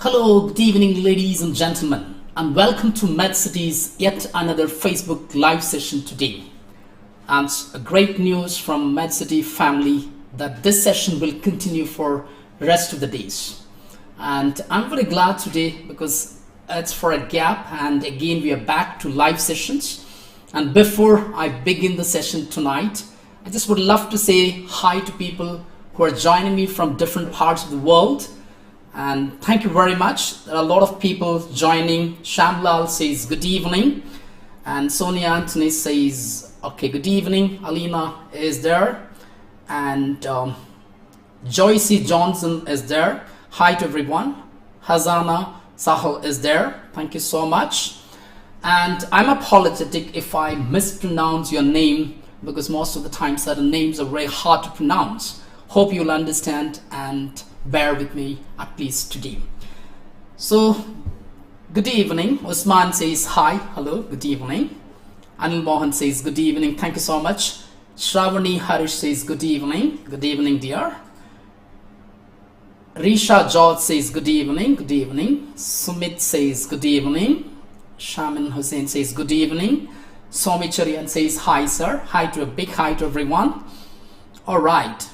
Hello, good evening, ladies and gentlemen, and welcome to MedCity's yet another Facebook live session today. And great news from MedCity family that this session will continue for the rest of the days. And I'm very glad today because it's for a gap, and again we are back to live sessions. And before I begin the session tonight, I just would love to say hi to people who are joining me from different parts of the world. And thank you very much. There are a lot of people joining. Shamlal says good evening, and Sonia Anthony says okay, good evening. Alina is there, and Joycey Johnson is there. Hi to everyone. Hazana Sahal is there. Thank you so much. And I'm apologetic if I mispronounce your name, because most of the time certain names are very hard to pronounce. Hope you'll understand and bear with me at least today. So, good evening. Usman says hi, hello, good evening. Anil Mohan says good evening, thank you so much. Shravani Harish says good evening dear. Risha George says good evening. Sumit says good evening. Shaman Hussain says good evening. Somi Charian says hi sir, a big hi to everyone. Alright.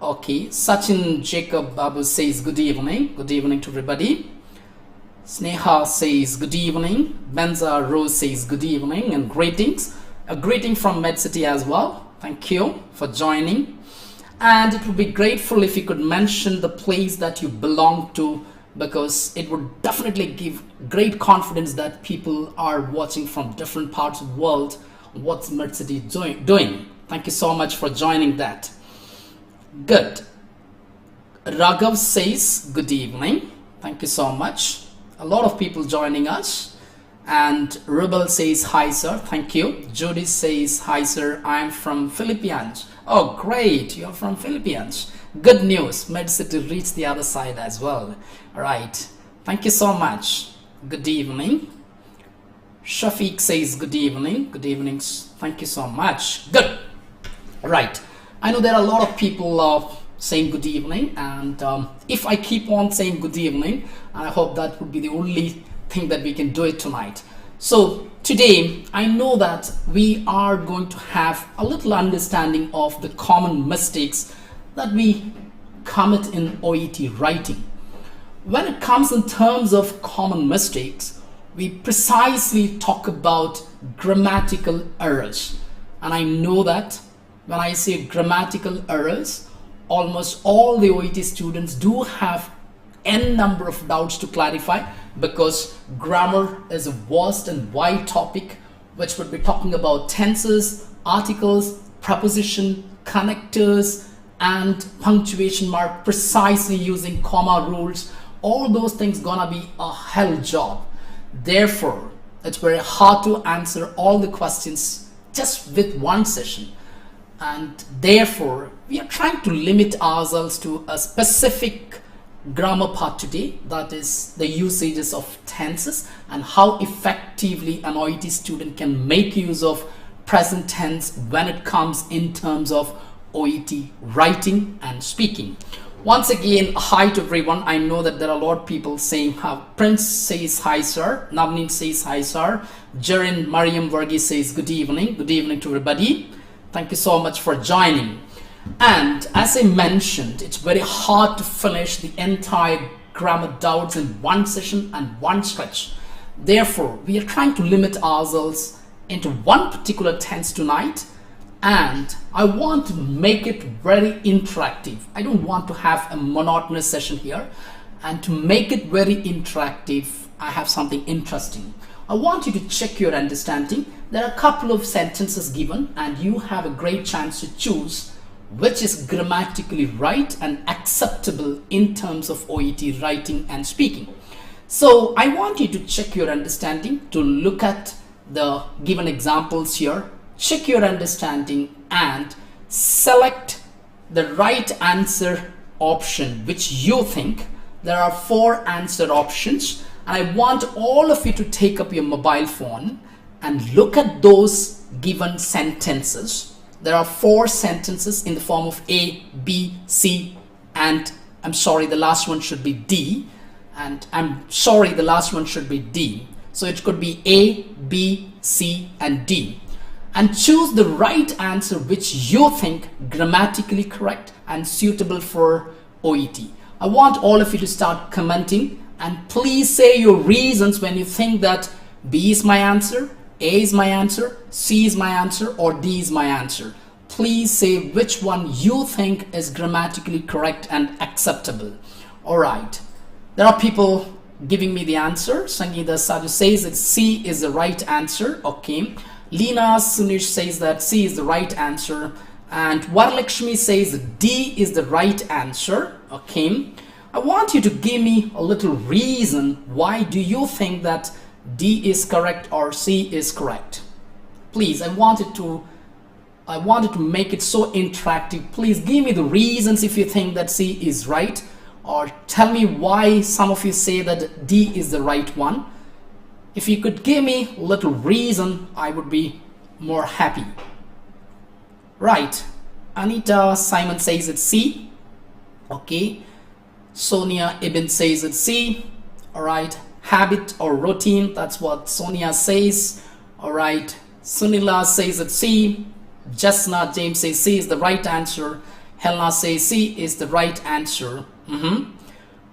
Okay, Sachin Jacob Babu says good evening to everybody. Sneha says good evening. Benza Rose says good evening and greetings. A greeting from MedCity as well. Thank you for joining. And it would be grateful if you could mention the place that you belong to, because it would definitely give great confidence that people are watching from different parts of the world. What's MedCity doing? Thank you so much for joining that. Good. Raghav says good evening. Thank you so much. A lot of people joining us. And Rebel says hi sir. Thank you. Judy says hi sir. I'm from Philippines. Oh great, you're from Philippines. Good news. MedCity reached the other side as well. Alright. Thank you so much. Good evening. Shafiq says good evening. Good evening. Thank you so much. Good. Right. I know there are a lot of people saying good evening, and if I keep on saying good evening, I hope that would be the only thing that we can do it tonight. So today, I know that we are going to have a little understanding of the common mistakes that we commit in OET writing. When it comes in terms of common mistakes, we precisely talk about grammatical errors. And I know that when I say grammatical errors, almost all the OET students do have n number of doubts to clarify, because grammar is a vast and wide topic which would be talking about tenses, articles, preposition, connectors, and punctuation mark, precisely using comma rules. All those things gonna be a hell job. Therefore, it's very hard to answer all the questions just with one session. And therefore, we are trying to limit ourselves to a specific grammar part today, that is the usages of tenses and how effectively an OET student can make use of present tense when it comes in terms of OET writing and speaking. Once again, hi to everyone. I know that there are a lot of people saying how. Prince says hi sir, Navneet says hi sir, Jarin Mariam Varghese says good evening to everybody. Thank you so much for joining. And as I mentioned, it's very hard to finish the entire grammar doubts in one session and one stretch. Therefore, we are trying to limit ourselves into one particular tense tonight, and I want to make it very interactive. I don't want to have a monotonous session here, and to make it very interactive, I have something interesting. I want you to check your understanding. There are a couple of sentences given, and you have a great chance to choose which is grammatically right and acceptable in terms of OET writing and speaking. So I want you to check your understanding, to look at the given examples here, check your understanding and select the right answer option which you think. There are 4 answer options, and I want all of you to take up your mobile phone and look at those given sentences. There are 4 sentences in the form of A, B, C, and I'm sorry, the last one should be D. and I'm sorry, the last one should be D. So it could be A, B, C, and D. And choose the right answer which you think grammatically correct and suitable for OET. I want all of you to start commenting, and please say your reasons when you think that B is my answer, A is my answer, C is my answer, or D is my answer. Please say which one you think is grammatically correct and acceptable. Alright, there are people giving me the answer. Sangeeta Saju says that C is the right answer. Okay. Leena Sunish says that C is the right answer. And Varalakshmi says D is the right answer. Okay. I want you to give me a little reason why do you think that D is correct or C is correct. Please, I wanted to make it so interactive. Please give me the reasons if you think that C is right, or tell me why some of you say that D is the right one. If you could give me a little reason, I would be more happy. Right. Anita Simon says it's C. Okay. Sonia Ibn says it's C. Alright. Habit or routine, that's what Sonia says. Alright. Sunila says it's C. Jasna James says C is the right answer. Helena says C is the right answer.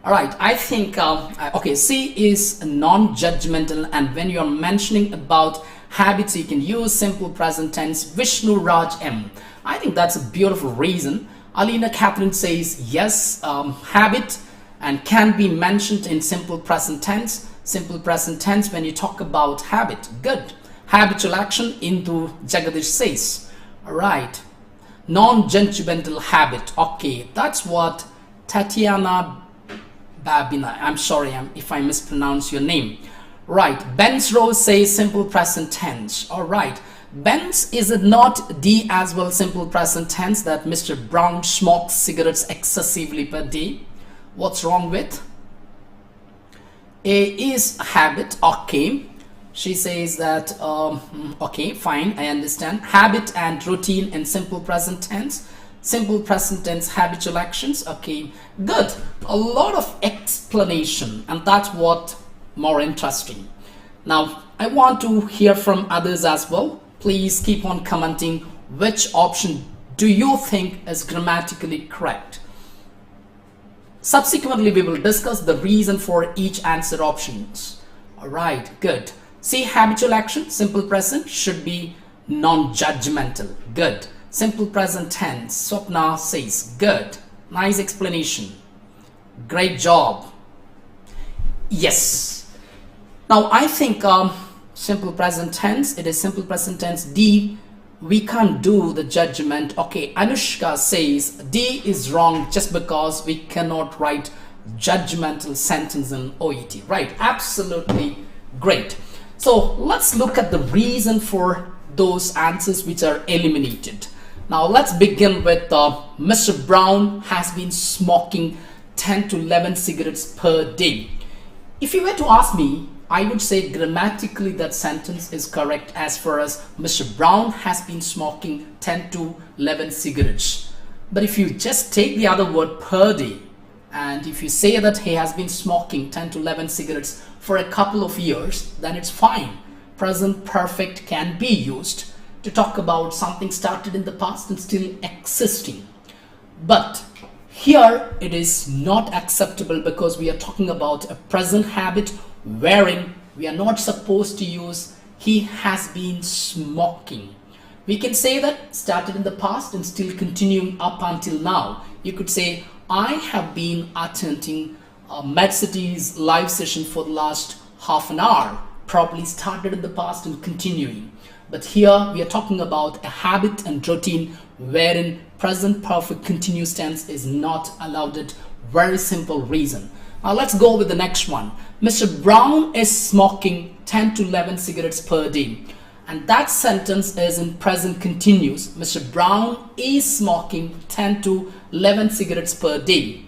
Alright, I think, okay, C is non-judgmental, and when you're mentioning about habits, you can use simple present tense. Vishnu Raj M. I think that's a beautiful reason. Alina Catherine says yes, habit and can be mentioned in simple present tense. Simple present tense when you talk about habit. Good. Habitual action. Indu Jagadish says. Alright. Non-judgmental habit. Okay, that's what Tatiana Babina. I'm sorry if I mispronounce your name. Right. Ben's Rose says simple present tense. Alright. Ben's, is it not D as well, simple present tense, that Mr. Brown smokes cigarettes excessively per day? What's wrong with? A is habit. Okay. She says that, okay, fine, I understand. Habit and routine in simple present tense. Simple present tense, habitual actions. Okay, good. A lot of explanation, and that's what more interesting. Now, I want to hear from others as well. Please keep on commenting which option do you think is grammatically correct. Subsequently, we will discuss the reason for each answer options. Alright, good. See, habitual action, simple present, should be non-judgmental. Good. Simple present tense, Swapna says, good. Nice explanation. Great job. Yes. Now, I think simple present tense, it is simple present tense. D, we can't do the judgment. Okay, Anushka says D is wrong just because we cannot write judgmental sentence in OET. Right, absolutely great. So let's look at the reason for those answers which are eliminated. Now let's begin with Mr. Brown has been smoking 10 to 11 cigarettes per day. If you were to ask me, I would say grammatically that sentence is correct as far as Mr. Brown has been smoking 10 to 11 cigarettes. But if you just take the other word per day, and if you say that he has been smoking 10 to 11 cigarettes for a couple of years, then it's fine. Present perfect can be used to talk about something started in the past and still existing. But here it is not acceptable because we are talking about a present habit wherein we are not supposed to use he has been smoking. We can say that started in the past and still continuing up until now. You could say I have been attending MedCity's live session for the last half an hour. Probably started in the past and continuing. But here we are talking about a habit and routine wherein present perfect continuous tense is not allowed. It very simple reason. Now let's go with the next one. Mr. Brown is smoking 10 to 11 cigarettes per day. And that sentence is in present continuous. Mr. Brown is smoking 10 to 11 cigarettes per day.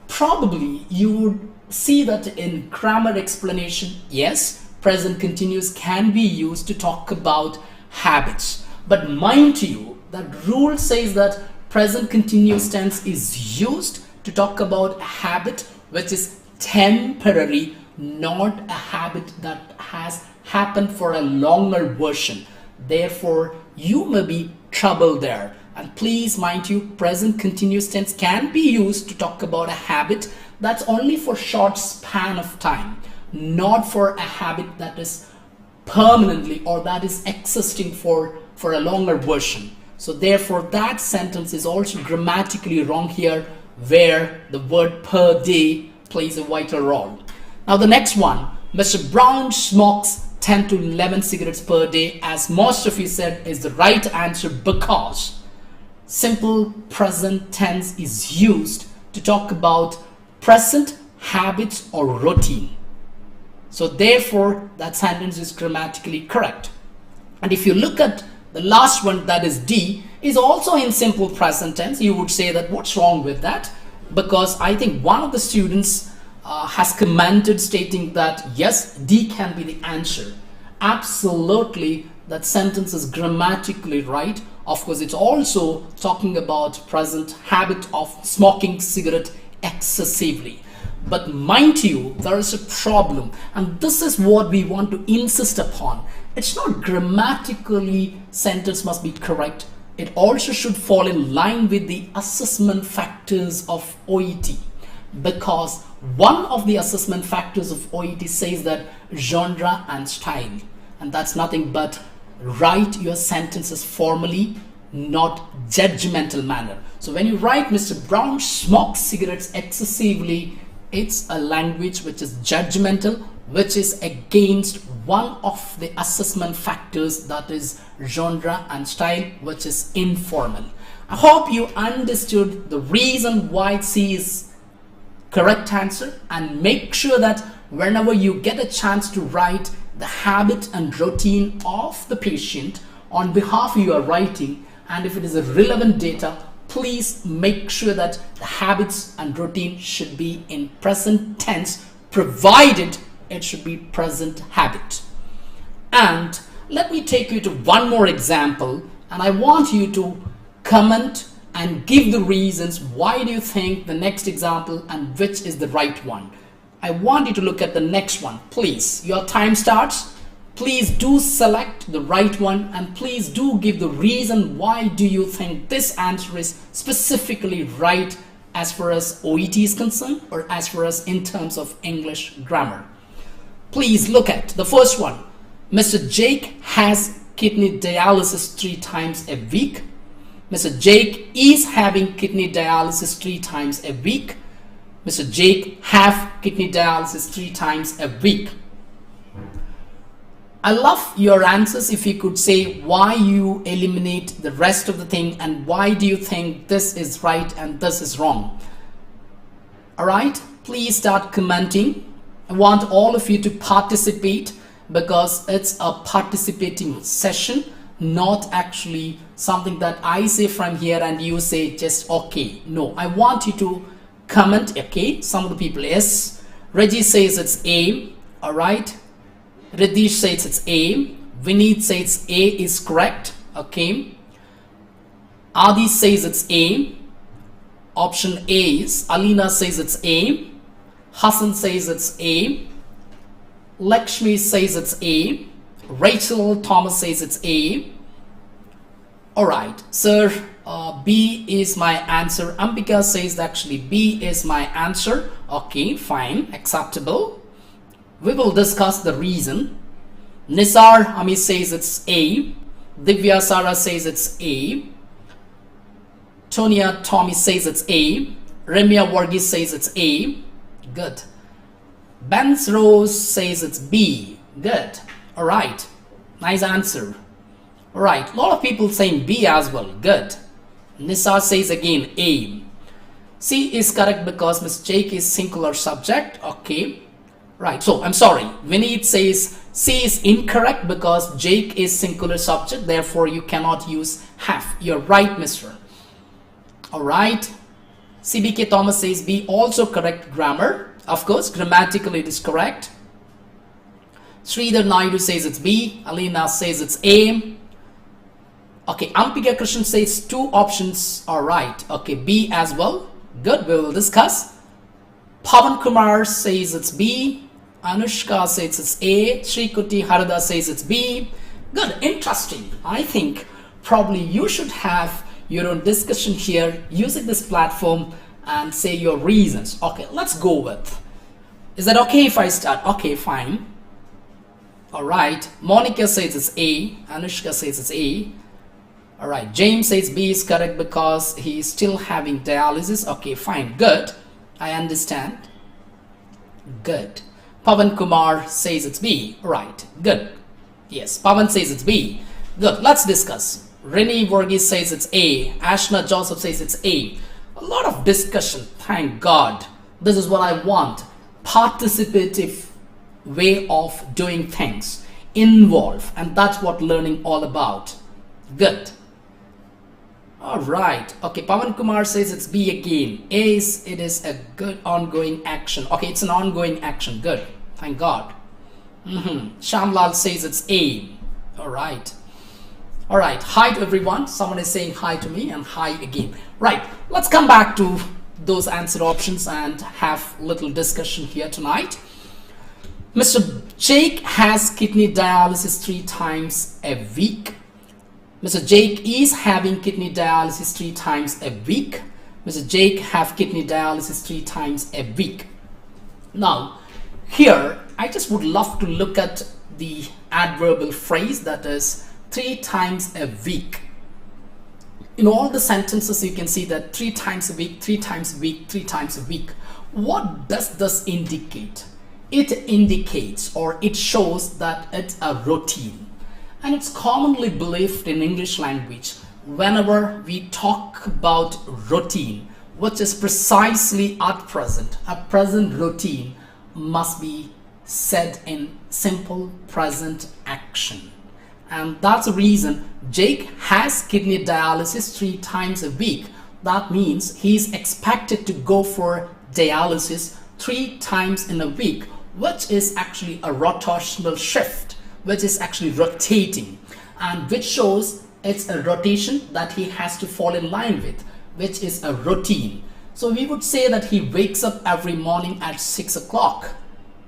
Probably you would see that in grammar explanation, yes, present continuous can be used to talk about habits. But mind you, that rule says that present continuous tense is used to talk about a habit which is temporary, not a habit that has happened for a longer version. Therefore, you may be troubled there. And please mind you, present continuous tense can be used to talk about a habit that's only for short span of time, not for a habit that is permanently or that is existing for a longer version. So therefore, that sentence is also grammatically wrong here, where the word per day plays a vital role. Now the next one, Mr. Brown smokes 10 to 11 cigarettes per day, as most of you said, is the right answer, because simple present tense is used to talk about present habits or routine. So therefore, that sentence is grammatically correct. And if you look at the last one, that is D, is also in simple present tense. You would say that what's wrong with that? Because I think one of the students has commented stating that yes, D can be the answer. Absolutely, that sentence is grammatically right. Of course, it's also talking about present habit of smoking cigarette excessively. But mind you, there is a problem, and this is what we want to insist upon. It's not grammatically sentence must be correct. It also should fall in line with the assessment factors of OET, because one of the assessment factors of OET says that genre and style, and that's nothing but write your sentences formally, not judgmental manner. So when you write Mr. Brown smokes cigarettes excessively, it's a language which is judgmental, which is against one of the assessment factors, that is genre and style, which is informal. I hope you understood the reason why C is correct answer, and make sure that whenever you get a chance to write the habit and routine of the patient on behalf of your writing, and if it is a relevant data, please make sure that the habits and routine should be in present tense, provided it should be present habit. And let me take you to one more example, and I want you to comment and give the reasons why do you think the next example and which is the right one. I want you to look at the next one. Please, your time starts. Please do select the right one, and please do give the reason why do you think this answer is specifically right as far as OET is concerned, or as far as in terms of English grammar. Please look at the first one. Mr. Jake has kidney dialysis 3 times a week. Mr. Jake is having kidney dialysis 3 times a week. Mr. Jake have kidney dialysis 3 times a week. I love your answers if you could say why you eliminate the rest of the thing and why do you think this is right and this is wrong. Alright, please start commenting. I want all of you to participate, because it's a participating session, not actually something that I say from here and you say just okay. No, I want you to comment. Okay, some of the people, yes. Reggie says it's A. Alright. Riddhish says it's A. Vineet says A is correct. Okay. Adi says it's A. Option A is. Alina says it's A. Hassan says it's A. Lakshmi says it's A. Rachel Thomas says it's A. Alright, sir, B is my answer. Ambika says that actually B is my answer. Okay, fine, acceptable. We will discuss the reason. Nisar Ami says it's A. Divya Sara says it's A. Tonia Tommy says it's A. Remia Varghese says it's A. Good. Ben's Rose says it's B. Good. Alright. Nice answer. Alright. A lot of people saying B as well. Good. Nisar says again A. C is correct because Miss Jake is singular subject. Okay. Right. So I'm sorry. Vineet says C is incorrect because Jake is singular subject. Therefore, you cannot use have. You're right, mister. Alright. CBK Thomas says B, also correct grammar. Of course, grammatically it is correct. Sridhar Naidu says it's B. Alina says it's A. Okay, Ampika Krishnan says 2 options are right. Okay, B as well. Good, we will discuss. Pavan Kumar says it's B. Anushka says it's A. Shrikuti Harada says it's B. Good, interesting. I think probably you should have your own discussion here using this platform and say your reasons. Okay, let's go with. Is that okay if I start? Okay, fine. All right. Monica says it's A. Anushka says it's A. All right. James says B is correct because he is still having dialysis. Okay, fine. Good. I understand. Good. Pavan Kumar says it's B. Right. Good. Yes. Pavan says it's B. Good. Let's discuss. Renee Varghese says it's A. Ashna Joseph says it's A. A lot of discussion. Thank God. This is what I want. Participative way of doing things. Involve. And that's what learning all about. Good. All right. Okay. Pavan Kumar says it's B again. A is, it is a good ongoing action. Okay. It's an ongoing action. Good. Thank God. Shamlal says it's A. All right. All right. Hi to everyone. Someone is saying hi to me and hi again. Right. Let's come back to those answer options and have a little discussion here tonight. Mr. Jake has kidney dialysis 3 times a week. Mr. Jake is having kidney dialysis 3 times a week. Mr. Jake have kidney dialysis 3 times a week. Now, here, I just would love to look at the adverbial phrase that is 3 times a week. In all the sentences, you can see that 3 times a week, 3 times a week, 3 times a week. What does this indicate? It indicates or it shows that it's a routine. And it's commonly believed in English language whenever we talk about routine, which is precisely at present, a present routine must be said in simple present action. And that's the reason Jake has kidney dialysis 3 times a week. That means he's expected to go for dialysis 3 times in a week, which is actually a rotational shift, which is actually rotating, and which shows it's a rotation that he has to fall in line with, which is a routine. So we would say that he wakes up every morning at 6 o'clock.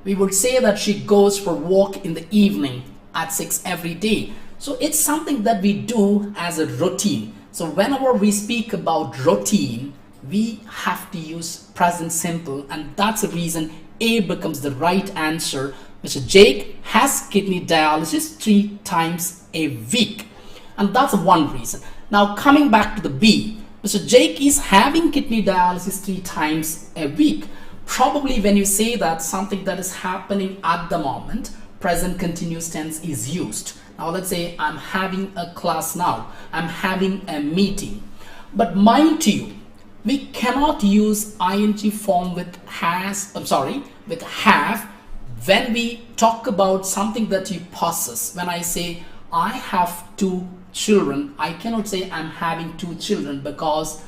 We would say that she goes for a walk in the evening at 6 every day. So it's something that we do as a routine. So whenever we speak about routine, we have to use present simple, and that's the reason A becomes the right answer. Mr. Jake has kidney dialysis 3 times a week. And that's one reason. Now coming back to the B, Mr. Jake is having kidney dialysis 3 times a week. Probably when you say that something that is happening at the moment, present continuous tense is used. Now let's say I'm having a class now. I'm having a meeting. But mind you, we cannot use ing form with with have when we talk about something that you possess. When I say I have 2 children, I cannot say I'm having 2 children, because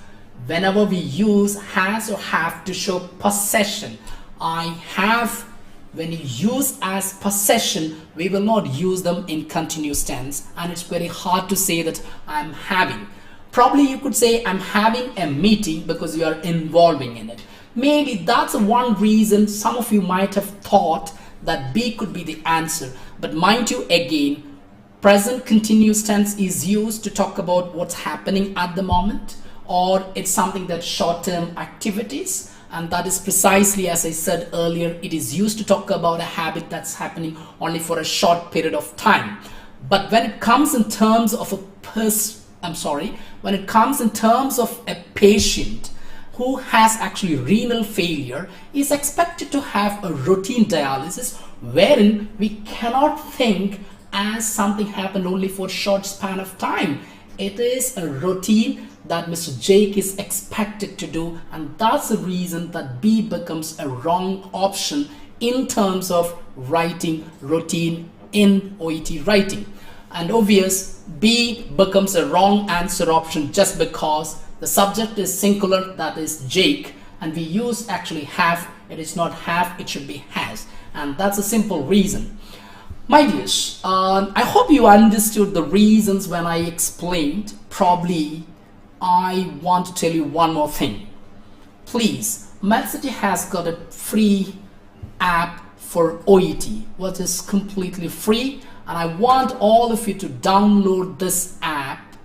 whenever we use has or have to show possession, I have, when you use as possession, we will not use them in continuous tense, and it's very hard to say that I'm having. Probably you could say I'm having a meeting because you are involving in it. Maybe that's one reason some of you might have thought that B could be the answer. But mind you, again, present continuous tense is used to talk about what's happening at the moment, or it's something that's short-term activities, and that is precisely as I said earlier, it is used to talk about a habit that's happening only for a short period of time. But when it comes in terms of a when it comes in terms of a patient who has actually renal failure, is expected to have a routine dialysis, wherein we cannot think as something happened only for a short span of time. It is a routine that Mr. Jake is expected to do, and that's the reason that B becomes a wrong option in terms of writing routine in OET writing. And obvious, B becomes a wrong answer option just because the subject is singular, that is Jake, and we use actually have. It is not have, it should be has, and that's a simple reason. My dears, I hope you understood the reasons when I explained. Probably I want to tell you one more thing. Please City has got a free app for OET, which is completely free, and I want all of you to download this app,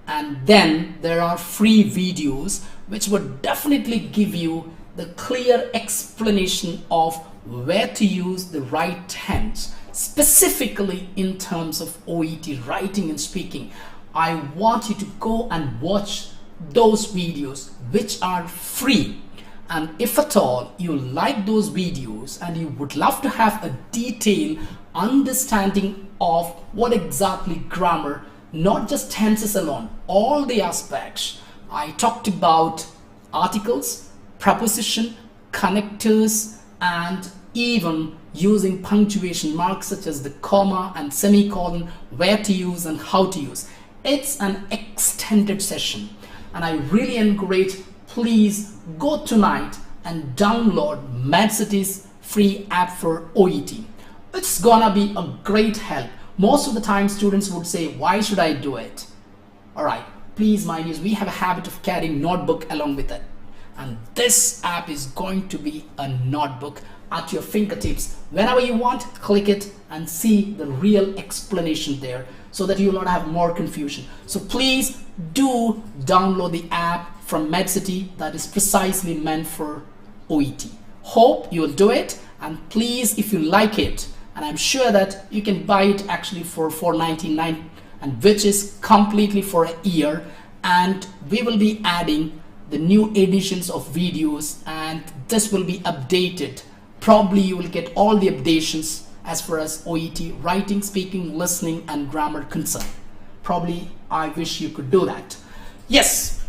and then there are free videos which would definitely give you the clear explanation of where to use the right tense, specifically in terms of OET writing and speaking. I want you to go and watch those videos which are free. And if at all you like those videos and you would love to have a detailed understanding of what exactly grammar, not just tenses alone, all the aspects. I talked about articles, preposition, connectors, and even using punctuation marks such as the comma and semicolon, where to use and how to use. It's an extended session, and I really encourage, please go tonight and download City's free app for OET. It's gonna be a great help. Most of the time students would say, why should I do it? Alright, please mind you, we have a habit of carrying notebook along with it. And this app is going to be a notebook at your fingertips. Whenever you want, click it and see the real explanation there, so that you will not have more confusion. So please do download the app from City that is precisely meant for OET. Hope you will do it, and please, if you like it, and I'm sure that you can buy it actually for $4.99, and which is completely for a year, and we will be adding the new editions of videos, and this will be updated. Probably you will get all the updations as far as OET writing, speaking, listening, and grammar concerned. Probably I wish you could do that. Yes,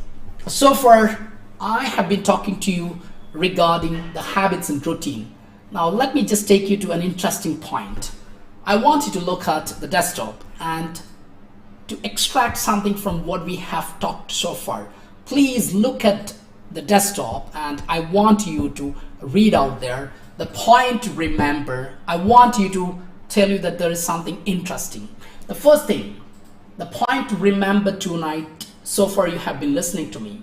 so far I have been talking to you regarding the habits and routine. Now let me just take you to an interesting point. I want you to look at the desktop and to extract something from what we have talked so far. Please look at the desktop, and I want you to read out there the point to remember. I want you to tell you that there is something interesting. The first thing, the point to remember tonight, so far you have been listening to me.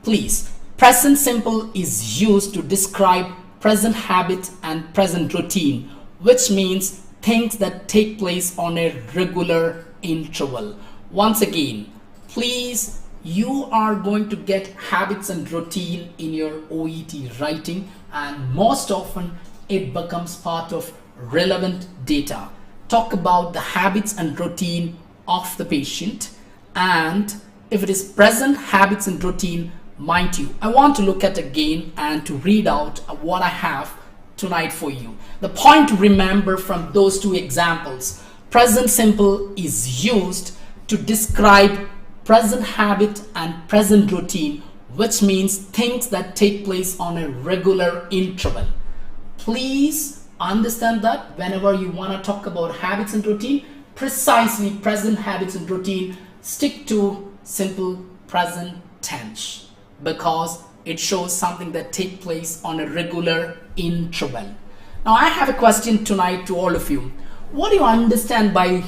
Please, present simple is used to describe present habit and present routine, which means things that take place on a regular interval. Once again, please, you are going to get habits and routine in your OET writing, and most often it becomes part of relevant data. Talk about the habits and routine of the patient, and if it is present habits and routine, mind you, I want to look at again and to read out what I have tonight for you. The point to remember from those two examples: present simple is used to describe present habit and present routine, which means things that take place on a regular interval. Please understand that whenever you want to talk about habits and routine, precisely present habits and routine, stick to simple present tense, because it shows something that take place on a regular interval. Now I have a question tonight to all of you. What do you understand by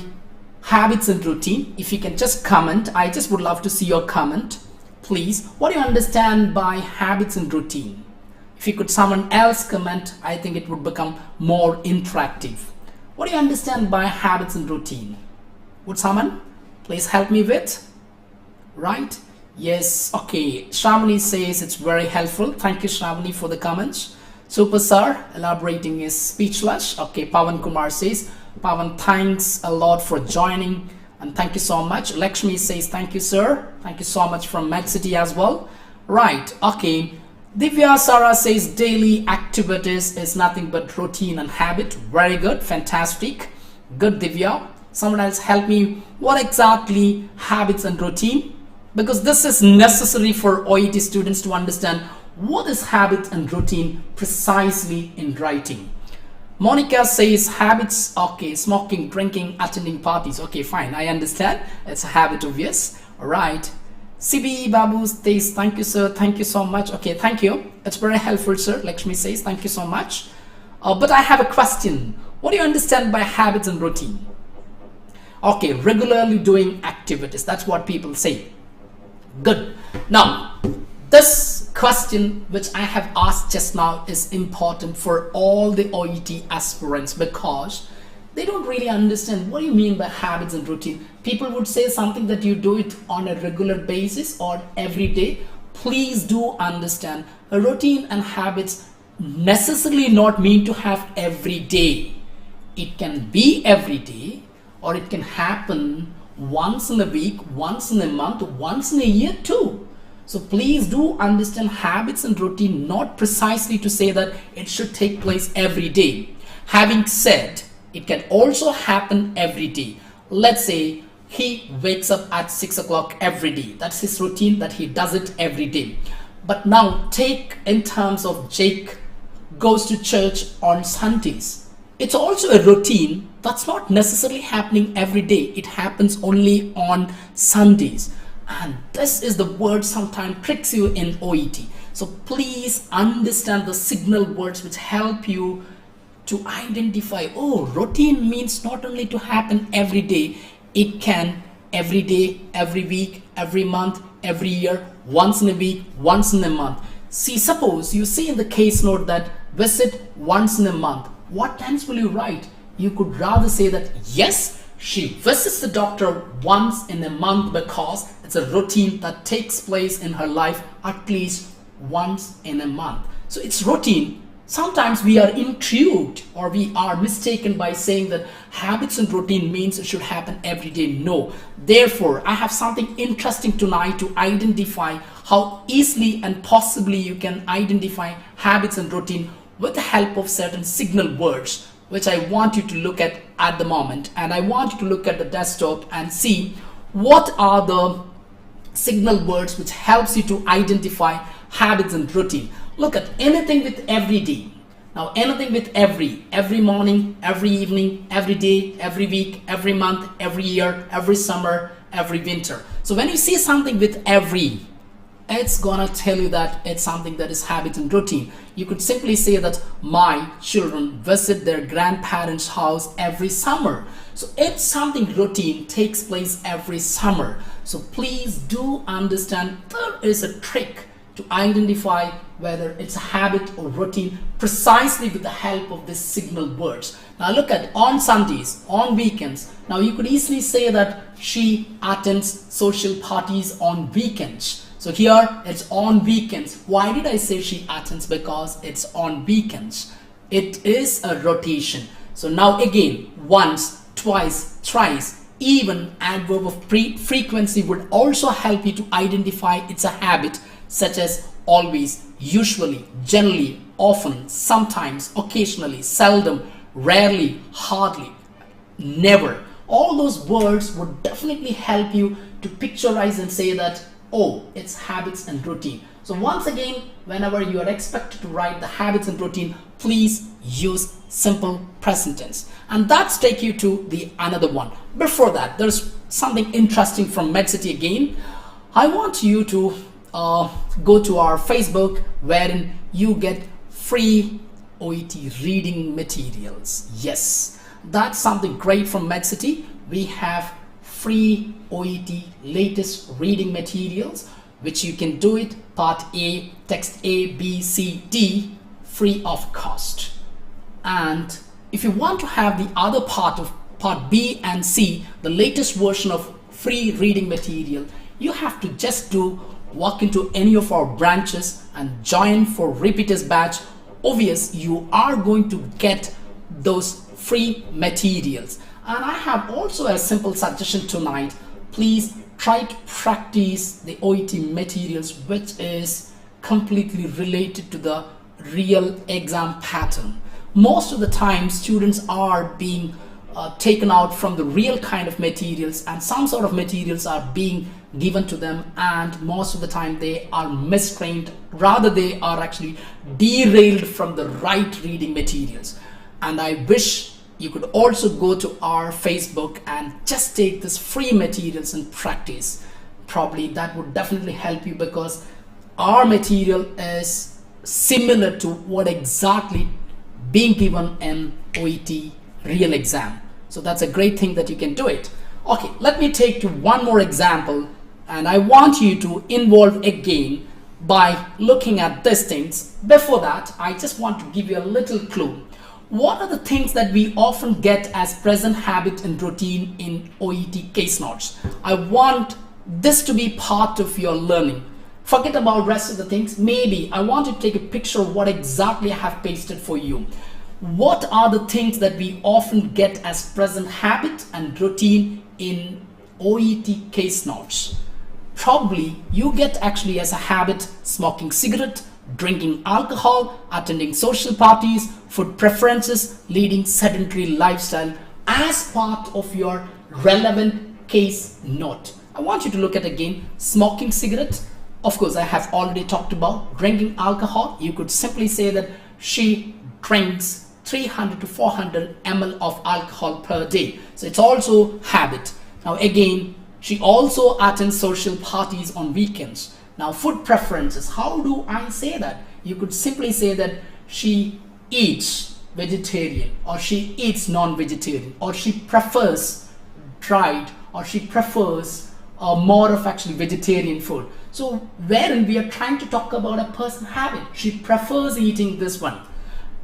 habits and routine? If you can just comment, I just would love to see your comment. Please, what do you understand by habits and routine? If you could someone else comment, I think it would become more interactive. What do you understand by habits and routine? Would someone please help me with? Right? Yes, okay. Shravani says it's very helpful. Thank you, Shravani, for the comments. Super sir, elaborating is speechless. Okay, Pawan Kumar says, Pawan, thanks a lot for joining, and thank you so much. Lakshmi says, thank you, sir. Thank you so much from City as well. Right, okay. Divya Sara says, daily activities is nothing but routine and habit. Very good, fantastic. Good, Divya. Someone else help me. What exactly habits and routine? Because this is necessary for OET students to understand what is habit and routine precisely in writing. Monica says habits, okay, smoking, drinking, attending parties. Okay, fine, I understand. It's a habit, obvious. All right. CB Babu says, thank you, sir. Thank you so much. Okay, thank you. It's very helpful, sir. Lakshmi says, thank you so much. But I have a question. What do you understand by habits and routine? Okay, regularly doing activities. That's what people say. Good. Now, this question which I have asked just now is important for all the OET aspirants, because they don't really understand what do you mean by habits and routine. People would say something that you do it on a regular basis or every day. Please do understand, a routine and habits necessarily not mean to have every day. It can be every day, or it can happen once in a week, once in a month, once in a year too. So please do understand, habits and routine not precisely to say that it should take place every day. Having said, it can also happen every day. Let's say he wakes up at 6 o'clock every day. That's his routine, that he does it every day. But now take in terms of Jake goes to church on Sundays. It's also a routine that's not necessarily happening every day. It happens only on Sundays. And this is the word sometimes tricks you in OET. So please understand the signal words which help you to identify, oh, routine means not only to happen every day, it can every day, every week, every month, every year, once in a week, once in a month. See, suppose you say in the case note that visit once in a month. What tense will you write? You could rather say that yes, she visits the doctor once in a month because it's a routine that takes place in her life at least once in a month. So it's routine. Sometimes we are intrigued or we are mistaken by saying that habits and routine means it should happen every day. No. Therefore, I have something interesting tonight to identify how easily and possibly you can identify habits and routine with the help of certain signal words, which I want you to look at the moment. And I want you to look at the desktop and see what are the signal words which helps you to identify habits and routine. Look at anything with every day. Now anything with every morning, every evening, every day, every week, every month, every year, every summer, every winter. So when you see something with every, it's gonna tell you that it's something that is habit and routine. You could simply say that my children visit their grandparents' house every summer. So it's something routine takes place every summer. So please do understand there is a trick to identify whether it's a habit or routine precisely with the help of these signal words. Now look at on Sundays, on weekends. Now you could easily say that she attends social parties on weekends. So here it's on weekends. Why did I say she attends? Because it's on weekends. It is a rotation. So now again, once, twice, thrice, even adverb of frequency would also help you to identify it's a habit, such as always, usually, generally, often, sometimes, occasionally, seldom, rarely, hardly, never. All those words would definitely help you to picturize and say that, oh, it's habits and routine. So once again, whenever you are expected to write the habits and routine, please use simple present tense. And that's take you to the another one. Before that, there's something interesting from MedCity again. I want you to go to our Facebook, wherein you get free OET reading materials. Yes, that's something great from MedCity. We have free OET latest reading materials, which you can do it part A, text A, B, C, D, free of cost. And if you want to have the other part of part B and C, the latest version of free reading material, you have to just walk into any of our branches and join for repeaters batch. Obvious, you are going to get those free materials. And I have also a simple suggestion tonight. Please try to practice the OET materials which is completely related to the real exam pattern. Most of the time students are being taken out from the real kind of materials, and some sort of materials are being given to them, and most of the time they are mistrained, rather they are actually derailed from the right reading materials. And I wish you could also go to our Facebook and just take this free materials and practice. Probably that would definitely help you, because our material is similar to what exactly being given in OET real exam. So that's a great thing that you can do it. Okay, let me take to one more example, and I want you to involve again by looking at these things. Before that, I just want to give you a little clue. What are the things that we often get as present habit and routine in OET case notes? I want this to be part of your learning. Forget about rest of the things. Maybe I want to take a picture of what exactly I have pasted for you. What are the things that we often get as present habit and routine in OET case notes? Probably you get actually as a habit smoking cigarette, drinking alcohol, attending social parties, food preferences, leading sedentary lifestyle as part of your relevant case note. I want you to look at again smoking cigarette. Of course, I have already talked about drinking alcohol. You could simply say that she drinks 300 to 400 ml of alcohol per day. So it's also habit. Now again, she also attends social parties on weekends. Now food preferences, how do I say that? You could simply say that she eats vegetarian, or she eats non-vegetarian, or she prefers dried, or she prefers more of actually vegetarian food. So wherein we are trying to talk about a person habit, she prefers eating this one.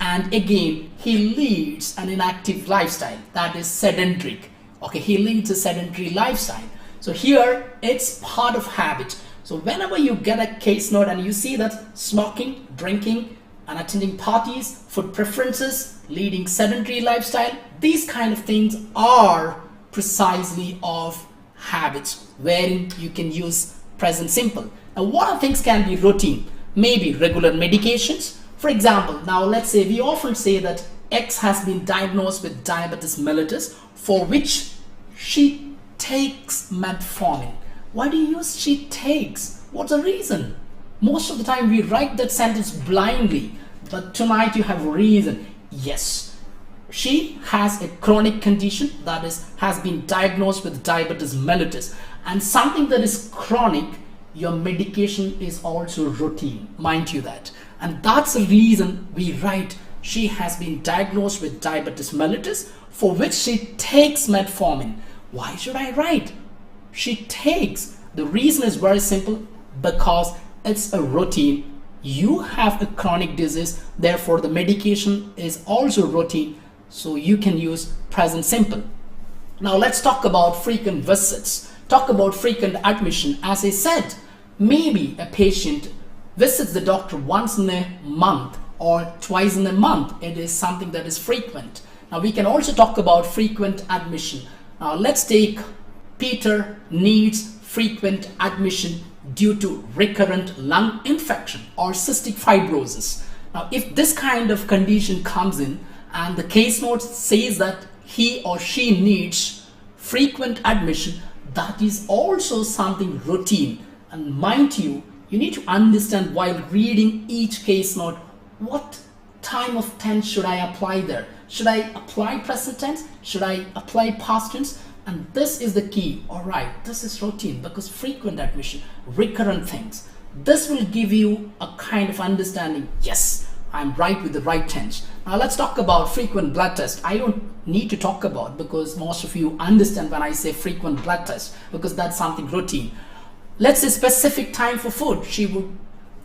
And again, he leads an inactive lifestyle, that is sedentary. Okay, he leads a sedentary lifestyle. So here it's part of habit. So whenever you get a case note and you see that smoking, drinking, and attending parties, food preferences, leading sedentary lifestyle, these kind of things are precisely of habits wherein you can use present simple. Now what are things can be routine? Maybe regular medications. For example, now let's say we often say that X has been diagnosed with diabetes mellitus, for which she takes metformin. Why do you use she takes? What's the reason? Most of the time we write that sentence blindly, but tonight you have a reason. Yes, she has a chronic condition, that is, has been diagnosed with diabetes mellitus, and something that is chronic, your medication is also routine, mind you that. And that's the reason we write she has been diagnosed with diabetes mellitus, for which she takes metformin. Why should I write she takes? The reason is very simple, because it's a routine. You have a chronic disease, therefore the medication is also routine, so you can use present simple. Now let's talk about frequent visits. Talk about frequent admission. As I said, maybe a patient visits the doctor once in a month or twice in a month. It is something that is frequent. Now we can also talk about frequent admission. Now let's take Peter needs frequent admission due to recurrent lung infection or cystic fibrosis. Now if this kind of condition comes in and the case note says that he or she needs frequent admission, that is also something routine. And mind you, you need to understand while reading each case note, what time of tense should I apply there? Should I apply present tense? Should I apply past tense? And this is the key. All right, this is routine because frequent admission, recurrent things. This will give you a kind of understanding. Yes, I'm right with the right tense. Now let's talk about frequent blood test. I don't need to talk about, because most of you understand when I say frequent blood test, because that's something routine. Let's say specific time for food. She would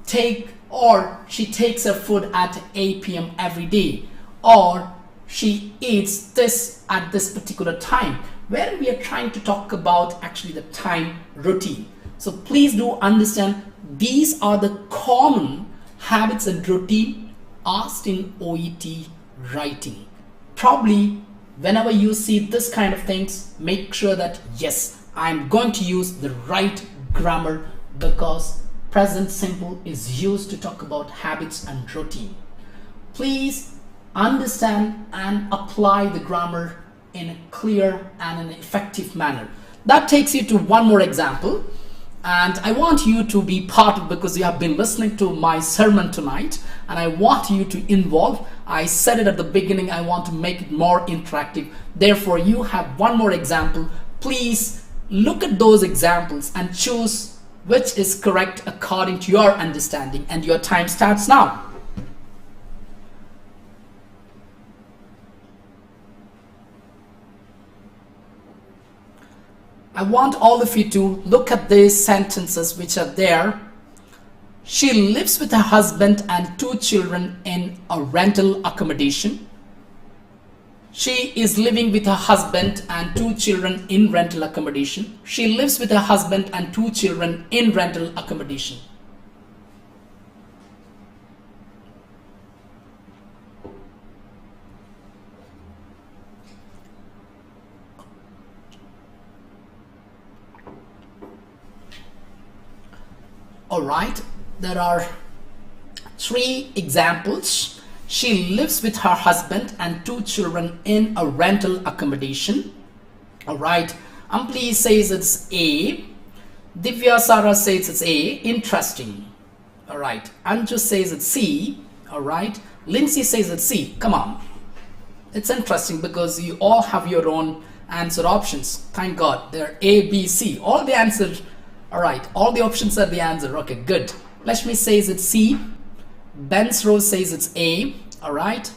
take, or she takes her food at 8 p.m. every day, or she eats this at this particular time, where we are trying to talk about actually the time routine. So please do understand, these are the common habits and routine asked in OET writing. Probably whenever you see this kind of things, make sure that yes, I'm going to use the right grammar, because present simple is used to talk about habits and routine. Please understand and apply the grammar in a clear and an effective manner. That takes you to one more example, and I want you to be part of, because you have been listening to my sermon tonight, and I want you to involve. I said it at the beginning, I want to make it more interactive. Therefore you have one more example. Please look at those examples and choose which is correct according to your understanding, and your time starts now. I want all of you to look at these sentences which are there. She lives with her husband and 2 children in a rental accommodation. She is living with her husband and 2 children in rental accommodation. She lives with her husband and 2 children in rental accommodation. Alright, there are 3 examples. She lives with her husband and 2 children in a rental accommodation. Alright, Ampli says it's A. Divya Sara says it's A. Interesting. Alright, Anju says it's C. Alright, Lindsay says it's C. Come on. It's interesting because you all have your own answer options. Thank God. They're A, B, C. All the answers. Alright, all the options are the answer. Okay, good. Lashmi says it's C. Ben's Rose says it's A. Alright.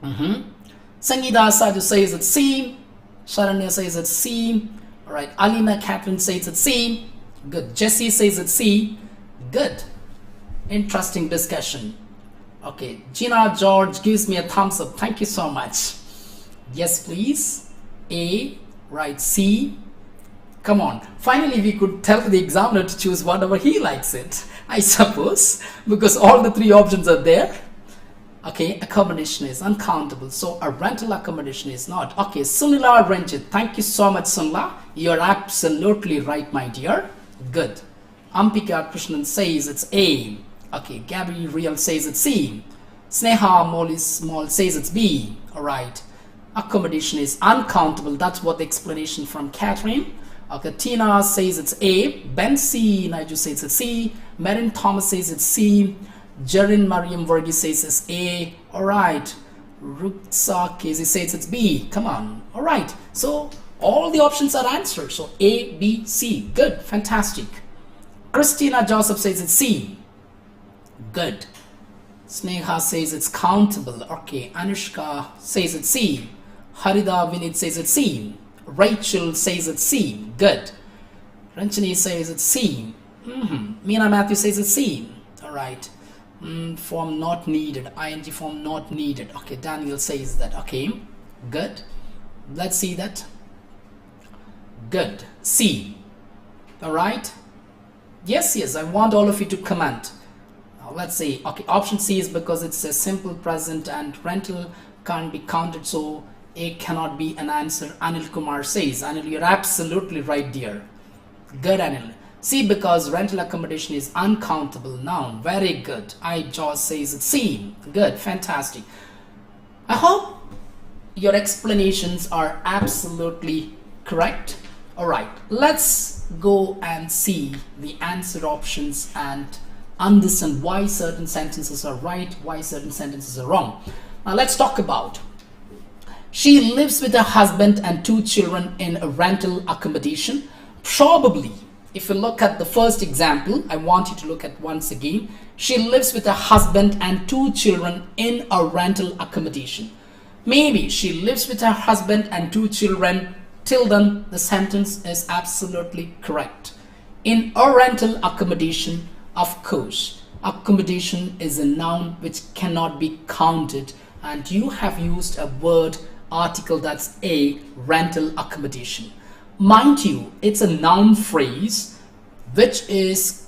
Sangeeta Saju says it's C. Sharanya says it's C. Alright. Alina Catherine says it's C. Good. Jessie says it's C. Good. Interesting discussion. Okay. Gina George gives me a thumbs up. Thank you so much. Yes, please. A. Right. C. Come on. Finally, we could tell the examiner to choose whatever he likes it, I suppose, because all the 3 options are there. Okay, accommodation is uncountable, so a rental accommodation is not. Okay, Sunila Ranjit, thank you so much, Sunila. You're absolutely right, my dear. Good. Ampika Krishnan says it's A. Okay, Gabby Real says it's C. Sneha Molly Small says it's B. Alright. Accommodation is uncountable. That's what the explanation from Catherine. Okay, Tina says it's A. Ben C. Nigel says it's C. Marin Thomas says it's C. Jarin Mariam Varghese says it's A. Alright. Ruksa Casey says it's B. Come on. Alright. So all the options are answered. So A, B, C. Good. Fantastic. Christina Joseph says it's C. Good. Sneha says it's countable. Okay. Anushka says it's C. Harida Vinit says it's C. Rachel says it's C. Good. Ranchini says it's C. Meena Matthew says it's C. Alright. Form not needed. ING form not needed. Okay, Daniel says that. Okay. Good. Let's see that. Good. C. Alright. Yes, I want all of you to comment. Now, let's see. Okay, option C is because it's a simple present and rental can't be counted, so A cannot be an answer. Anil Kumar says. Anil, you're absolutely right, dear. Good, Anil. C, because rental accommodation is uncountable noun. Very good. I Jaws says it's C. Good, fantastic. I hope your explanations are absolutely correct. Alright, let's go and see the answer options and understand why certain sentences are right, why certain sentences are wrong. Now let's talk about. She lives with her husband and 2 children in a rental accommodation. Probably, if you look at the first example, I want you to look at once again. She lives with her husband and 2 children in a rental accommodation. Maybe she lives with her husband and 2 children. Till then, the sentence is absolutely correct. In a rental accommodation, of course, accommodation is a noun which cannot be counted, and you have used a word article that's a rental accommodation. Mind you, it's a noun phrase which is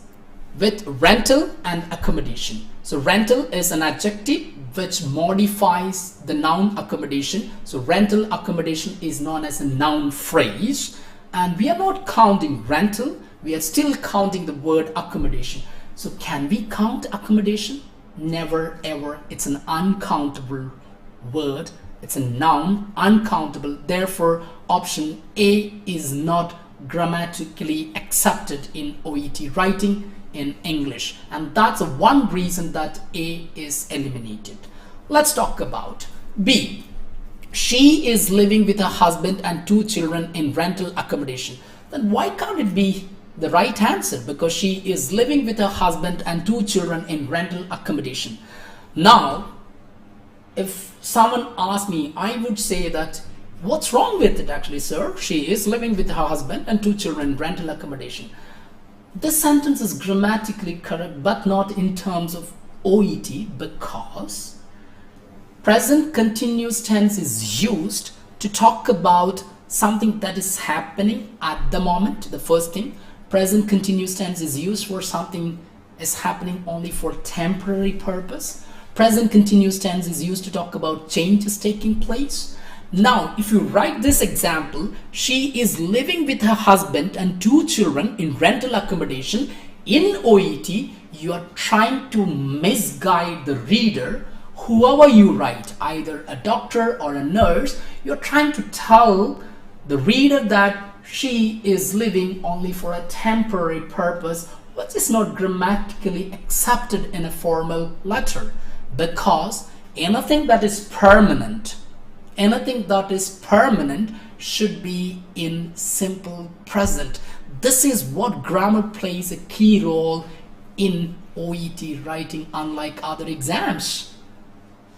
with rental and accommodation. So rental is an adjective which modifies the noun accommodation. So rental accommodation is known as a noun phrase, and we are not counting rental, we are still counting the word accommodation. So can we count accommodation? Never ever. It's an uncountable word. It's a noun, uncountable. Therefore, option A is not grammatically accepted in OET writing in English. And that's one reason that A is eliminated. Let's talk about B. She is living with her husband and 2 children in rental accommodation. Then why can't it be the right answer? Because she is living with her husband and 2 children in rental accommodation. Now, if someone asked me, I would say that what's wrong with it actually, sir? She is living with her husband and 2 children in rental accommodation. This sentence is grammatically correct, but not in terms of OET, because present continuous tense is used to talk about something that is happening at the moment. The first thing, present continuous tense is used for something is happening only for temporary purpose. Present continuous tense is used to talk about changes taking place. Now, if you write this example, she is living with her husband and 2 children in rental accommodation. In OET, you are trying to misguide the reader. Whoever you write, either a doctor or a nurse, you're trying to tell the reader that she is living only for a temporary purpose, which is not grammatically accepted in a formal letter, because anything that is permanent should be in simple present. This is what grammar plays a key role in OET writing, unlike other exams.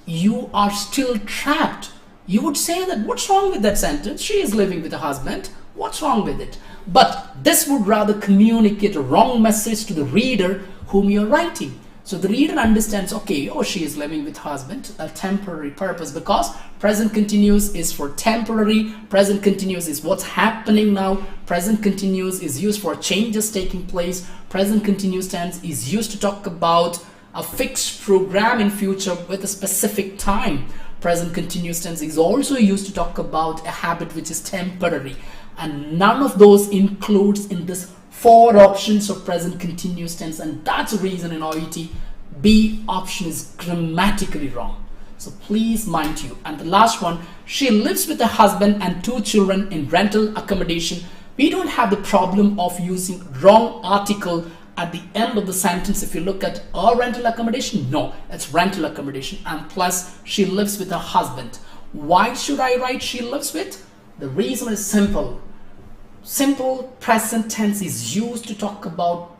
You are still trapped. You would say that, what's wrong with that sentence? She is living with a husband. What's wrong with it? But this would rather communicate a wrong message to the reader whom you're writing. So the reader understands, okay, oh, she is living with husband, a temporary purpose, because present continuous is for temporary, present continuous is what's happening now, present continuous is used for changes taking place, present continuous tense is used to talk about a fixed program in future with a specific time. Present continuous tense is also used to talk about a habit which is temporary, and none of those includes in this 4 options of present continuous tense, and that's the reason in OET B option is grammatically wrong. So please mind you. And the last one, she lives with her husband and 2 children in rental accommodation. We don't have the problem of using wrong article at the end of the sentence. If you look at a rental accommodation, no, it's rental accommodation, and plus she lives with her husband. Why should I write she lives with? The reason is simple. Simple present tense is used to talk about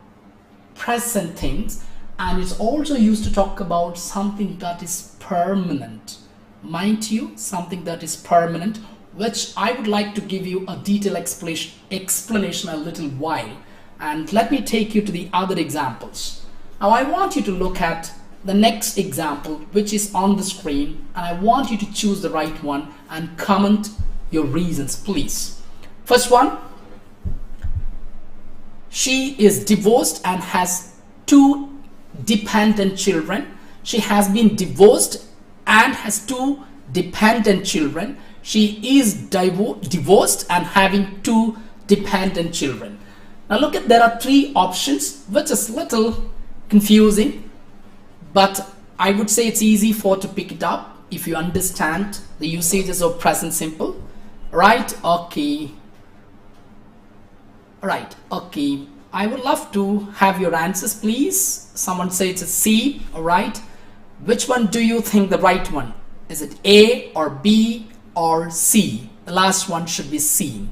present things, and it's also used to talk about something that is permanent. Mind you, something that is permanent, which I would like to give you a detailed explanation a little while. And let me take you to the other examples. Now I want you to look at the next example, which is on the screen, and I want you to choose the right one and comment your reasons, please. First one, she is divorced and has 2 dependent children. She has been divorced and has 2 dependent children. She is divorced and having 2 dependent children. Now look at, there are 3 options, which is little confusing, but I would say it's easy to pick it up if you understand the usages of present simple. Right? Okay. Right, okay. I would love to have your answers, please. Someone says it's C. All right. Which one do you think the right one? Is it A or B or C? The last one should be C.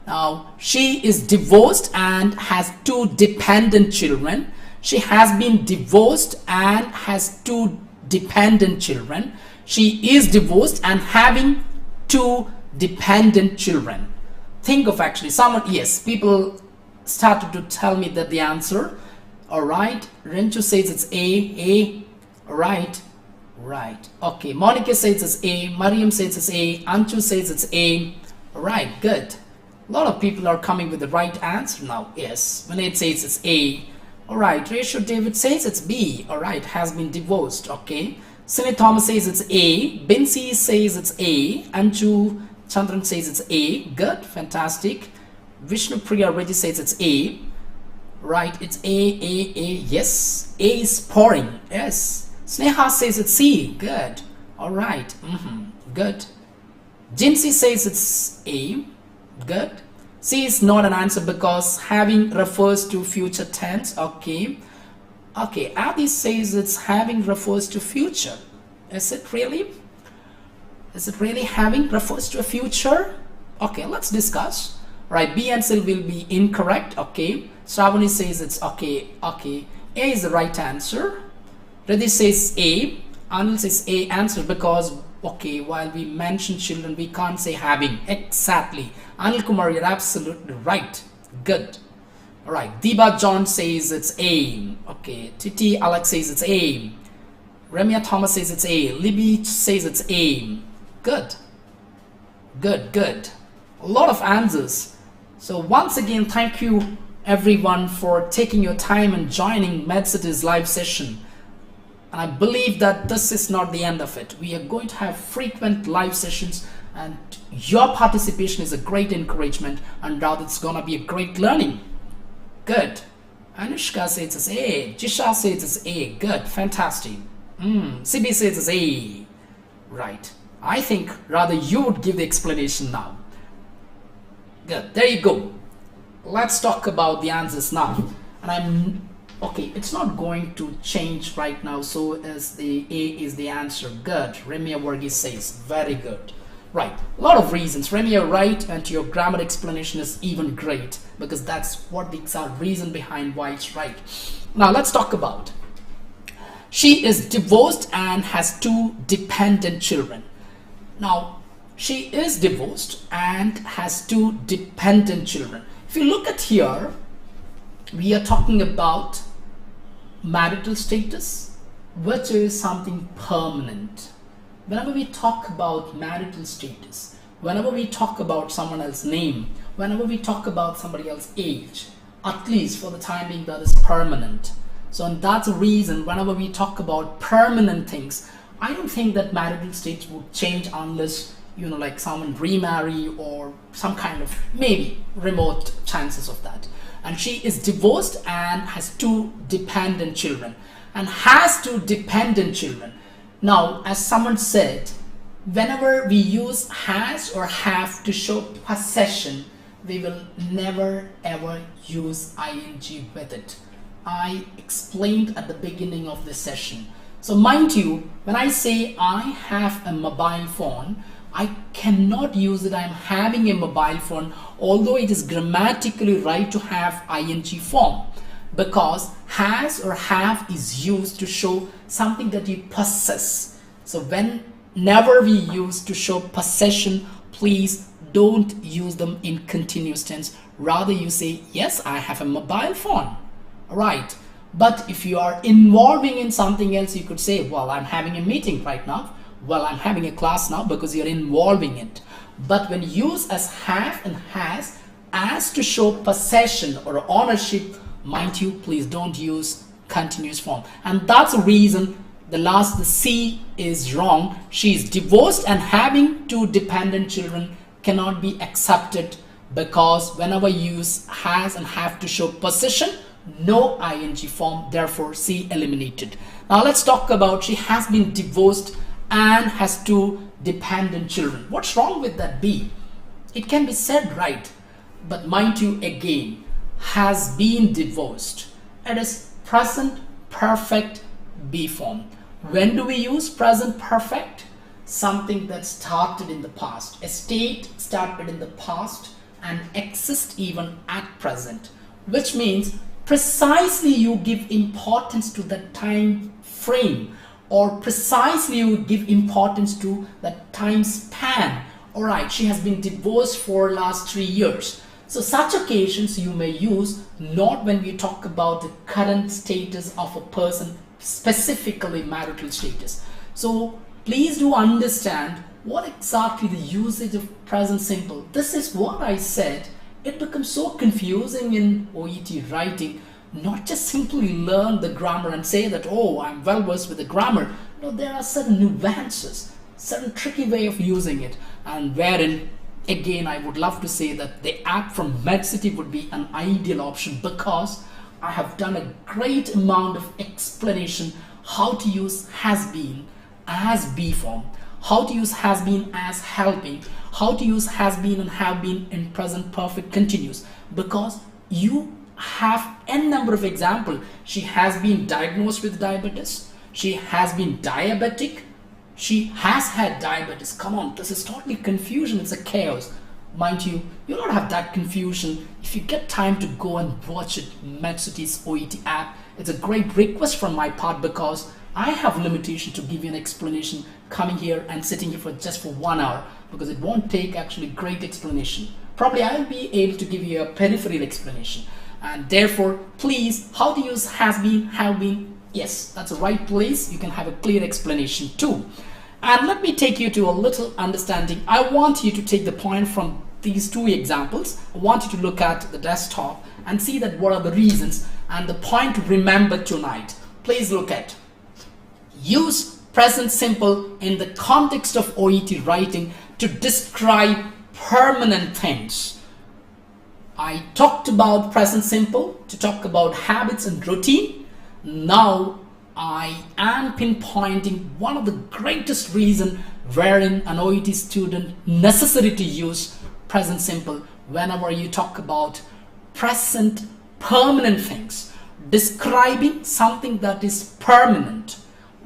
Now, she is divorced and has 2 dependent children. She has been divorced and has 2 dependent children. She is divorced and having 2 dependent children. Think of actually someone, yes, people started to tell me that the answer. All right, Renchu says it's A. All right, right. Okay, Monica says it's A. Mariam says it's A. Anchu says it's A. All right, good. A lot of people are coming with the right answer now. Yes, Vinay says it's A. All right, Ratio David says it's B. All right, has been divorced. Okay, Sine Thomas says it's A. Binsi says it's A. Anchu Chandran says it's A. Good, fantastic. Vishnu Priya Reggie says it's A. Right, it's A. Yes, A is pouring. Yes. Sneha says it's C. Good. All right. Good. Jinsi says it's A. Good. C is not an answer because having refers to future tense. Okay. Okay. Adi says it's having refers to future. Is it really? Is it really having refers to a future? Okay, let's discuss. Right, B and C will be incorrect. Okay. Shravani says it's okay. Okay. A is the right answer. Reddy says A. Anil says A answer because, okay, while we mention children, we can't say having. Exactly. Anil Kumar, you're absolutely right. Good. All right, Diba John says it's A. Okay, Titi Alex says it's A. Remia Thomas says it's A. Libby says it's A. Good. Good, good. A lot of answers. So once again, thank you everyone for taking your time and joining MedCity's live session. And I believe that this is not the end of it. We are going to have frequent live sessions, and your participation is a great encouragement, and rather it's going to be a great learning. Good. Anushka says it's A. Jisha says it's A. Good. Fantastic. CB says it's A. Right. I think rather you would give the explanation now. Good. There you go. Let's talk about the answers now. And okay, it's not going to change right now. So as the A is the answer. Good. Remia Varghese says very good. Right, a lot of reasons. Remy, you're right, and your grammar explanation is even great, because that's what the exact reason behind why it's right. Now let's talk about. She is divorced and has 2 dependent children. Now, she is divorced and has 2 dependent children. If you look at here, we are talking about marital status, which is something permanent. Whenever we talk about marital status, whenever we talk about someone else's name, whenever we talk about somebody else's age, at least for the time being, that is permanent. So and that's the reason whenever we talk about permanent things, I don't think that marital status would change unless, you know, like someone remarry or some kind of maybe remote chances of that. And she is divorced and has 2 dependent children, and has 2 dependent children. Now, as someone said, whenever we use has or have to show possession, we will never ever use ing with it. I explained at the beginning of this session. So mind you, when I say I have a mobile phone, I cannot use it I'm having a mobile phone, although it is grammatically right to have ing form, because has or have is used to show something that you possess. So whenever we use to show possession, please don't use them in continuous tense. Rather you say, yes, I have a mobile phone. Right. But if you are involving in something else, you could say, well, I'm having a meeting right now. Well, I'm having a class now, because you're involving it. But when you use as have and has as to show possession or ownership, mind you, please don't use continuous form. And that's the reason the C is wrong. She is divorced and having 2 dependent children cannot be accepted, because whenever you use has and have to show possession, no ing form, therefore C eliminated. Now let's talk about she has been divorced and has 2 dependent children. What's wrong with that B? It can be said right, but mind you again, has been divorced. It is present perfect B form. When do we use present perfect? Something that started in the past. A state started in the past and exists even at present, which means precisely you give importance to the time frame, or precisely you give importance to the time span. All right, she has been divorced for last 3 years. So such occasions you may use not when we talk about the current status of a person, specifically marital status. So please do understand what exactly the usage of present simple. This is what I said. It becomes so confusing in OET writing. Not just simply learn the grammar and say that, oh, I'm well versed with the grammar. No, there are certain nuances, certain tricky way of using it, and wherein again I would love to say that the app from MedCity would be an ideal option, because I have done a great amount of explanation how to use has been as B form, how to use has been as helping, how to use has been and have been in present perfect continuous, because you have n number of examples. She has been diagnosed with diabetes, she has been diabetic, she has had diabetes. Come on, this is totally confusion, it's a chaos. Mind you, you'll not have that confusion if you get time to go and watch it. MedCity's OET app, it's a great request from my part, because I have limitation to give you an explanation coming here and sitting here for just 1 hour, because it won't take actually great explanation. Probably I'll be able to give you a peripheral explanation. And therefore, please, how to use has been, have been. Yes, that's the right place. You can have a clear explanation too. And let me take you to a little understanding. I want you to take the point from these two examples. I want you to look at the desktop and see that what are the reasons and the point to remember tonight. Please look at use present simple in the context of OET writing to describe permanent things. I talked about present simple to talk about habits and routine. Now I am pinpointing one of the greatest reasons wherein an OET student necessary to use present simple whenever you talk about present permanent things, describing something that is permanent.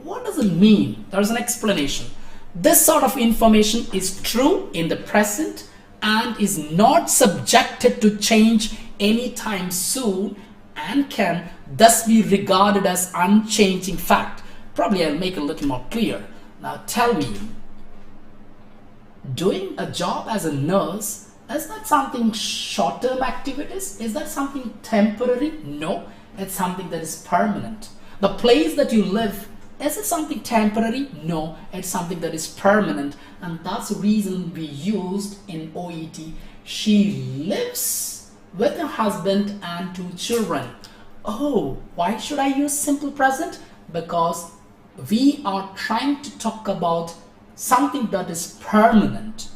What does it mean? There's an explanation. This sort of information is true in the present and is not subjected to change anytime soon and can thus be regarded as unchanging fact. Probably I'll make it a little more clear. Now tell me, doing a job as a nurse, is that something short-term activities? Is that something temporary? No, it's something that is permanent. The place that you live, is it something temporary? No, it's something that is permanent. And that's the reason we used in OET. She lives with her husband and 2 children. Oh, why should I use simple present? Because we are trying to talk about something that is permanent.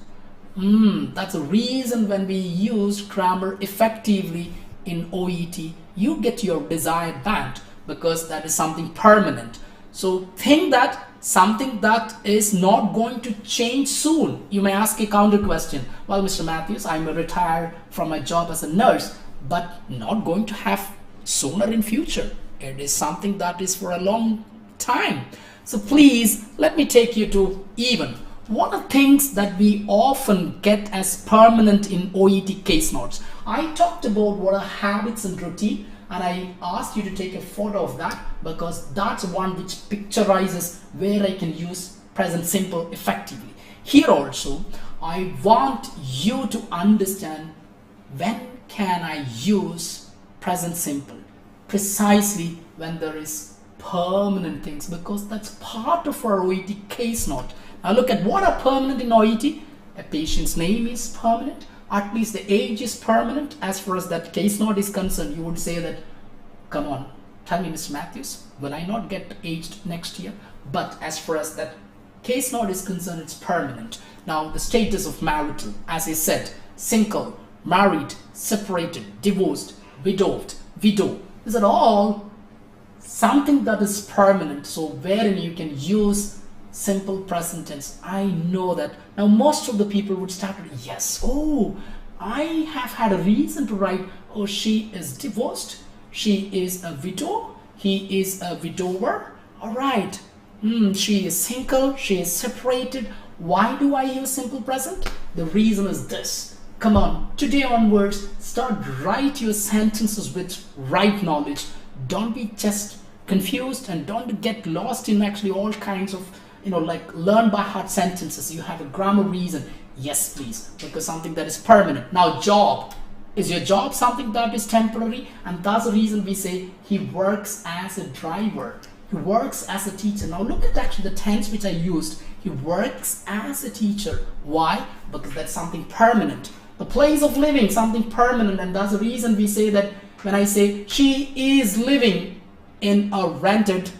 That's the reason when we use grammar effectively in OET, you get your desired band because that is something permanent. So think that something that is not going to change soon. You may ask a counter question. Well, Mr. Matthews, I may retire from my job as a nurse, but not going to have sooner in future. It is something that is for a long time. So please let me take you to even. What are things that we often get as permanent in OET case notes? I talked about what are habits and routine, and I asked you to take a photo of that because that's one which picturizes where I can use present simple effectively. Here also, I want you to understand when can I use present simple? Precisely when there is permanent things, because that's part of our OET case note. Now look at what are permanent in OET. A patient's name is permanent. At least the age is permanent. As far as that case note is concerned, you would say that, come on, tell me, Mr. Matthews, will I not get aged next year? But as far as that case note is concerned, it's permanent. Now the status of marital, as I said, single, married, separated, divorced, widowed, widow. These are all something that is permanent. So wherein you can use simple present tense. I know that. Now most of the people would start with yes. Oh, I have had a reason to write, oh, she is divorced. She is a widow. He is a widower. All right. She is single. She is separated. Why do I use simple present? The reason is this. Come on, today onwards, start write your sentences with right knowledge. Don't be just confused and don't get lost in actually all kinds of like learn by heart sentences. You have a grammar reason. Yes, please, because something that is permanent. Now, job. Is your job something that is temporary? And that's the reason we say he works as a driver. He works as a teacher. Now look at actually the tense which I used. He works as a teacher. Why? Because that's something permanent. The place of living, something permanent. And that's the reason we say that when I say she is living in a rented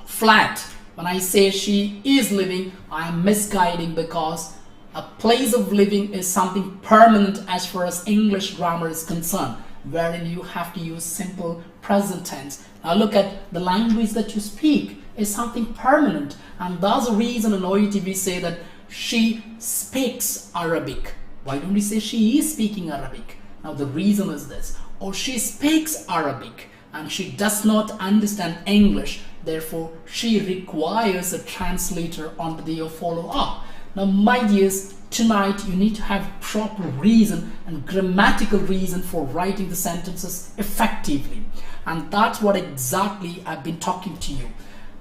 flat, when I say she is living, I am misguiding because a place of living is something permanent as far as English grammar is concerned, wherein you have to use simple present tense. Now look at the language that you speak is something permanent, and that's the reason in OET we say that she speaks Arabic. Why don't we say she is speaking Arabic? Now the reason is this. Or she speaks Arabic and she does not understand English. Therefore, she requires a translator on the follow-up. Now, my dears, tonight you need to have proper reason and grammatical reason for writing the sentences effectively. And that's what exactly I've been talking to you.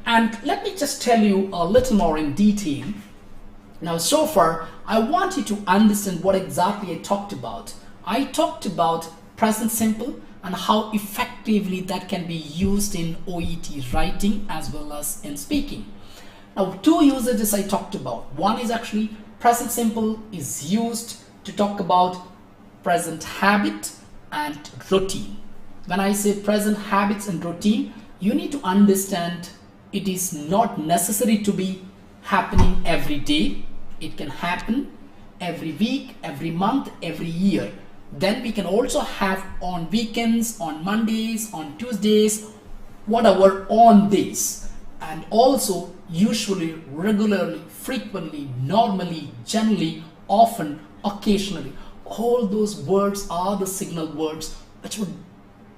And let me just tell you a little more in detail. Now, so far, I want you to understand what exactly I talked about. I talked about present simple and how effectively that can be used in OET writing as well as in speaking. Now, two usages I talked about. One is actually present simple is used to talk about present habit and routine. When I say present habits and routine, you need to understand it is not necessary to be happening every day. It can happen every week, every month, every year. Then we can also have on weekends, on Mondays, on Tuesdays, whatever on days. And also usually, regularly, frequently, normally, generally, often, occasionally. All those words are the signal words which would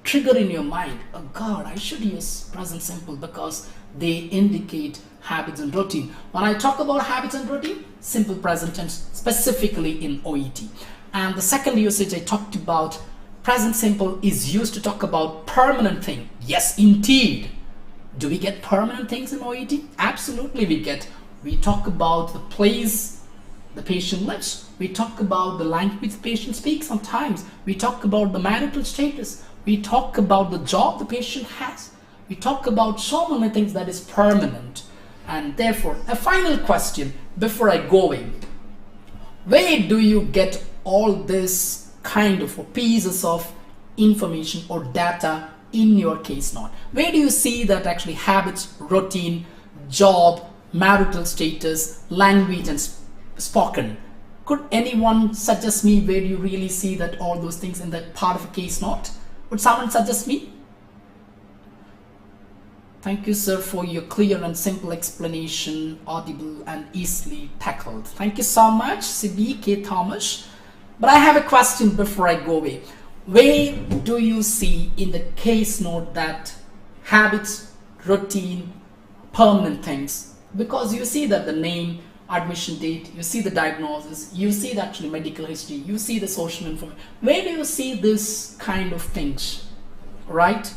trigger in your mind, oh God, I should use present simple because they indicate habits and routine. When I talk about habits and routine, simple present tense, specifically in OET. And the second usage I talked about, present simple is used to talk about permanent thing. Yes, indeed. Do we get permanent things in OET? Absolutely we get. We talk about the place the patient lives. We talk about the language the patient speaks sometimes. We talk about the marital status. We talk about the job the patient has. We talk about so many things that is permanent. And therefore, a final question before I go away. Where do you get all this kind of pieces of information or data in your case note? Where do you see that actually habits, routine, job, marital status, language and spoken? Could anyone suggest me where you really see that all those things in that part of a case note? Would someone suggest me? Thank you, sir, for your clear and simple explanation, audible and easily tackled. Thank you so much, CB K. Thomas. But I have a question before I go away. Where do you see in the case note that habits, routine, permanent things? Because you see that the name, admission date, you see the diagnosis, you see the actually medical history, you see the social information. Where do you see this kind of things, right?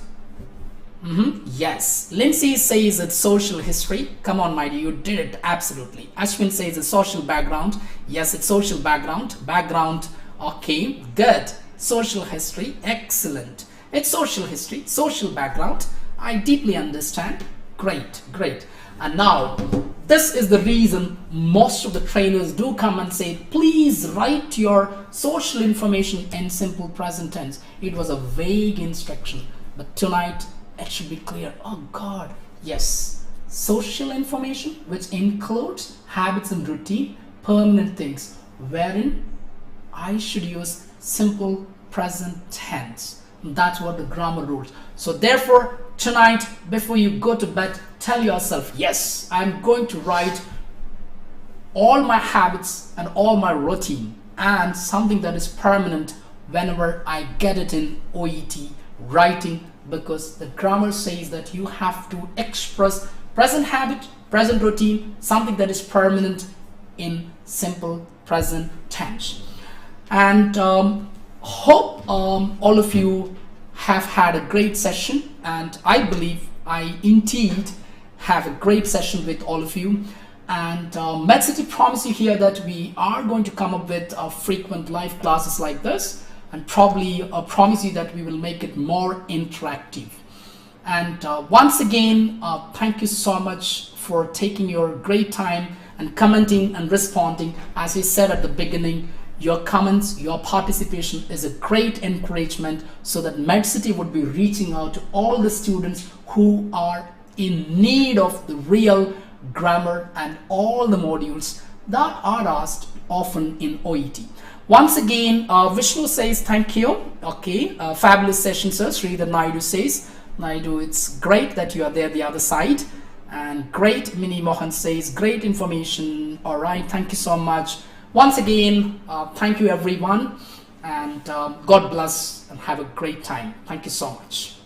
Yes, Lindsay says it's social history. Come on, my dear, you did it absolutely. Ashwin says it's social background. Yes, it's social background. Background, okay, good. Social history, excellent. It's social history, social background. I deeply understand. Great, great. And now, this is the reason most of the trainers do come and say, please write your social information in simple present tense. It was a vague instruction, but tonight it should be clear. Oh God, yes. Social information, which includes habits and routine, permanent things, wherein I should use simple present tense. That's what the grammar rules. So therefore, tonight, before you go to bed, tell yourself, yes, I'm going to write all my habits and all my routine and something that is permanent whenever I get it in OET writing, because the grammar says that you have to express present habit, present routine, something that is permanent in simple present tense. And hope all of you have had a great session, and I believe I indeed have a great session with all of you. And MedCity promise you here that we are going to come up with frequent live classes like this, and probably promise you that we will make it more interactive. And once again, thank you so much for taking your great time and commenting and responding. As I said at the beginning, your comments, your participation is a great encouragement so that MedCity would be reaching out to all the students who are in need of the real grammar and all the modules that are asked often in OET. Once again, Vishnu says thank you. Okay, fabulous session, sir. Sridhar Naidu says, Naidu, it's great that you are there the other side. And great, Mini Mohan says, great information. All right, thank you so much. Once again, thank you everyone, and God bless and have a great time. Thank you so much.